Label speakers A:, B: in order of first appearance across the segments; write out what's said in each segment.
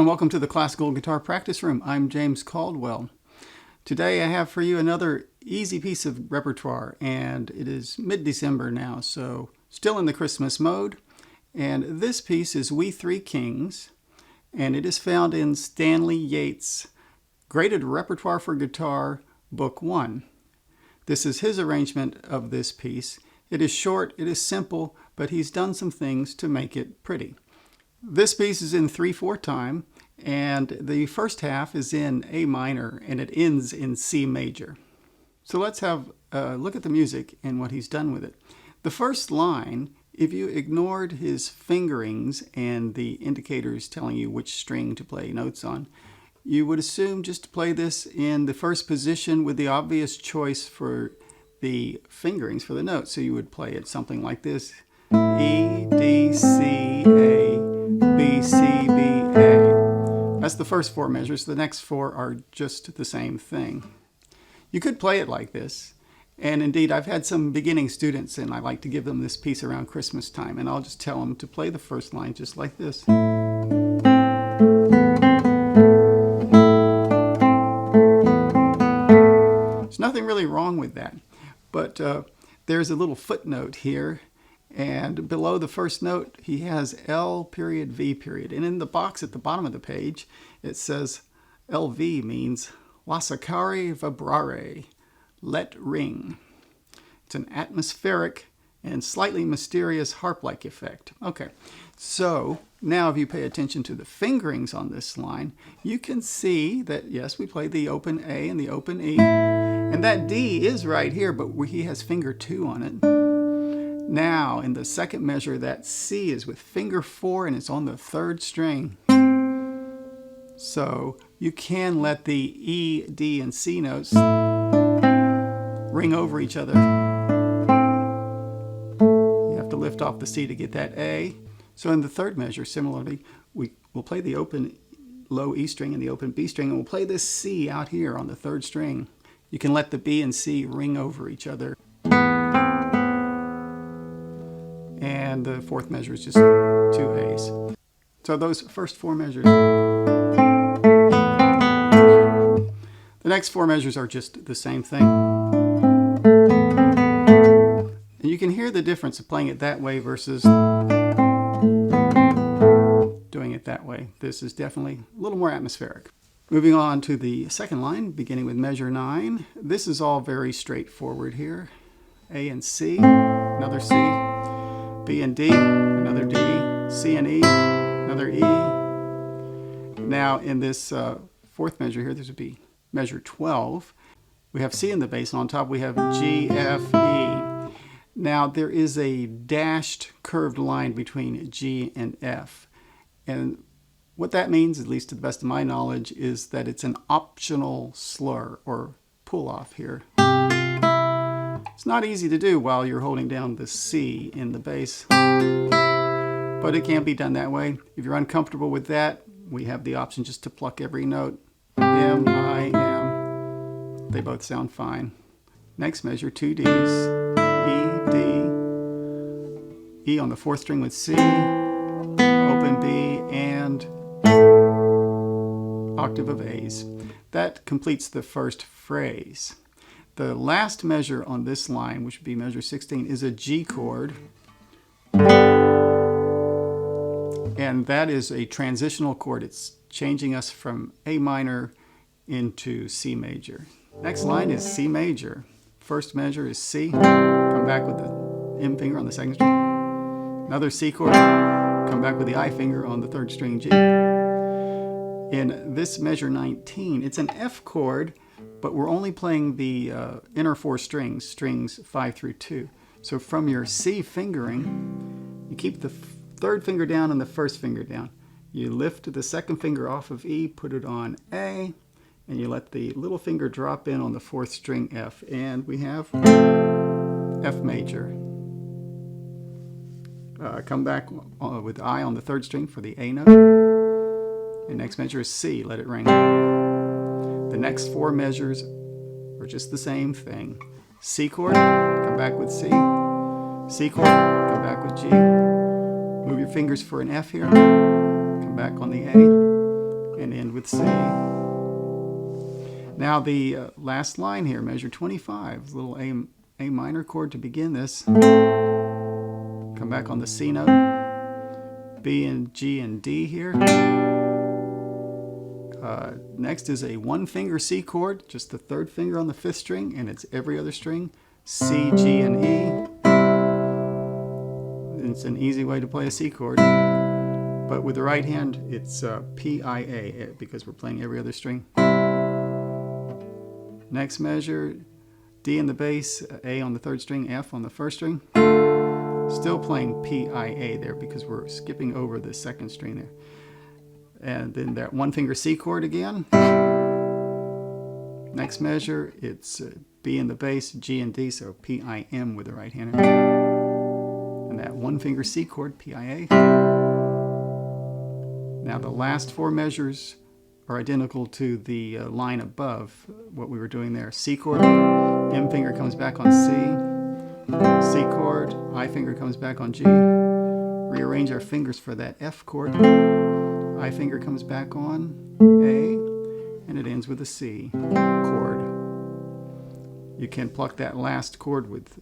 A: and welcome to the Classical Guitar Practice Room. I'm James Caldwell. Today I have for you another easy piece of repertoire, and it is mid-December now, so still in the Christmas mode. And this piece is We Three Kings, and it is found in Stanley Yates' Graded Repertoire for Guitar, Book 1. This is his arrangement of this piece. It is short, it is simple, but he's done some things to make it pretty. This piece is in 3/4 time, and the first half is in A minor, and it ends in C major. So let's have a look at the music and what he's done with it. The first line, if you ignored his fingerings and the indicators telling you which string to play notes on, you would assume just to play this in the first position with the obvious choice for the fingerings for the notes. So you would play it something like this: E, D, C, A, B, C, B, A. That's the first 4 measures. The next 4 are just the same thing. You could play it like this. And indeed, I've had some beginning students, and I like to give them this piece around Christmas time. And I'll just tell them to play the first line just like this. There's nothing really wrong with that. But there's a little footnote here. And below the first note, he has L period, V period. And in the box at the bottom of the page, it says LV means Lasciare vibrare, let ring. It's an atmospheric and slightly mysterious harp-like effect. Okay, so now if you pay attention to the fingerings on this line, you can see that, yes, we play the open A and the open E. And that D is right here, but he has finger 2 on it. Now, in the second measure, that C is with finger 4, and it's on the 3rd string. So you can let the E, D, and C notes ring over each other. You have to lift off the C to get that A. So in the 3rd measure, similarly, we'll play the open low E string and the open B string, and we'll play this C out here on the 3rd string. You can let the B and C ring over each other. And the 4th measure is just 2 A's. So those first 4 measures. The next 4 measures are just the same thing. And you can hear the difference of playing it that way versus doing it that way. This is definitely a little more atmospheric. Moving on to the second line, beginning with measure 9. This is all very straightforward here. A and C, another C. B and D, another D, C and E, another E. Now in this 4th measure here, this would be measure 12. We have C in the bass, and on top we have G, F, E. Now there is a dashed curved line between G and F. And what that means, at least to the best of my knowledge, is that it's an optional slur or pull off here. It's not easy to do while you're holding down the C in the bass, but it can be done that way. If you're uncomfortable with that, we have the option just to pluck every note. M, I, M. They both sound fine. Next measure, 2 Ds. E, D. E on the 4th string with C, open B, and octave of A's. That completes the first phrase. The last measure on this line, which would be measure 16, is a G chord. And that is a transitional chord. It's changing us from A minor into C major. Next line is C major. First measure is C. Come back with the M finger on the 2nd string. Another C chord. Come back with the I finger on the 3rd string G. In this measure 19, it's an F chord, but we're only playing the inner 4 strings, strings 5 through 2. So from your C fingering, you keep the 3rd finger down and the 1st finger down. You lift the 2nd finger off of E, put it on A, and you let the little finger drop in on the 4th string F. And we have F major. Come back with I on the 3rd string for the A note. And next measure is C, let it ring. The next 4 measures are just the same thing. C chord, come back with C. C chord, come back with G. Move your fingers for an F here. Come back on the A. with C. Now the last line here, measure 25, little A minor chord to begin this. Come back on the C note, B and G and D here. Next is a one finger C chord, just the third finger on the fifth string, and it's every other string, C, G, and E. It's an easy way to play a C chord, but with the right hand it's P-I-A, because we're playing every other string. Next measure, D in the bass, A on the third string, F on the first string. Still playing P-I-A there because we're skipping over the second string there. And then that one finger C chord again. Next measure, it's B in the bass, G and D, so P-I-M with the right hand. And that one finger C chord, P-I-A. Now the last four measures are identical to the line above, what we were doing there. C chord, M finger comes back on C, C chord, I finger comes back on G. Rearrange our fingers for that F chord. I finger comes back on A, and it ends with a C chord. You can pluck that last chord with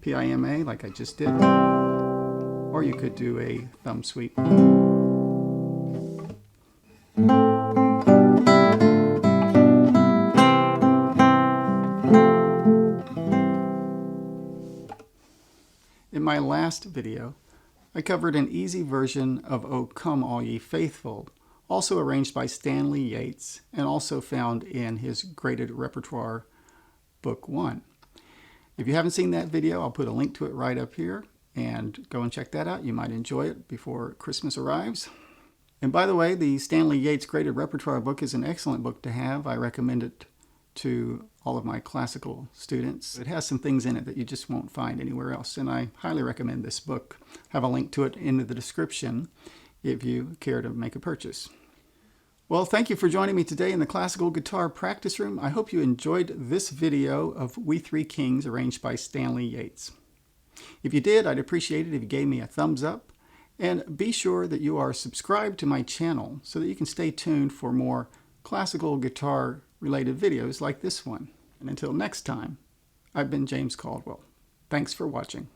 A: P-I-M-A like I just did, or you could do a thumb sweep. In my last video, I covered an easy version of O Come All Ye Faithful, also arranged by Stanley Yates and also found in his graded repertoire book 1. If you haven't seen that video, I'll put a link to it right up here, and go and check that out. You might enjoy it before Christmas arrives. And by the way, the Stanley Yates graded repertoire book is an excellent book to have. I recommend it to all of my classical students. It has some things in it that you just won't find anywhere else, and I highly recommend this book. I have a link to it in the description if you care to make a purchase. Well, thank you for joining me today in the Classical Guitar Practice Room. I hope you enjoyed this video of We Three Kings arranged by Stanley Yates. If you did, I'd appreciate it if you gave me a thumbs up, and be sure that you are subscribed to my channel so that you can stay tuned for more classical guitar related videos like this one. And until next time, I've been James Caldwell. Thanks for watching.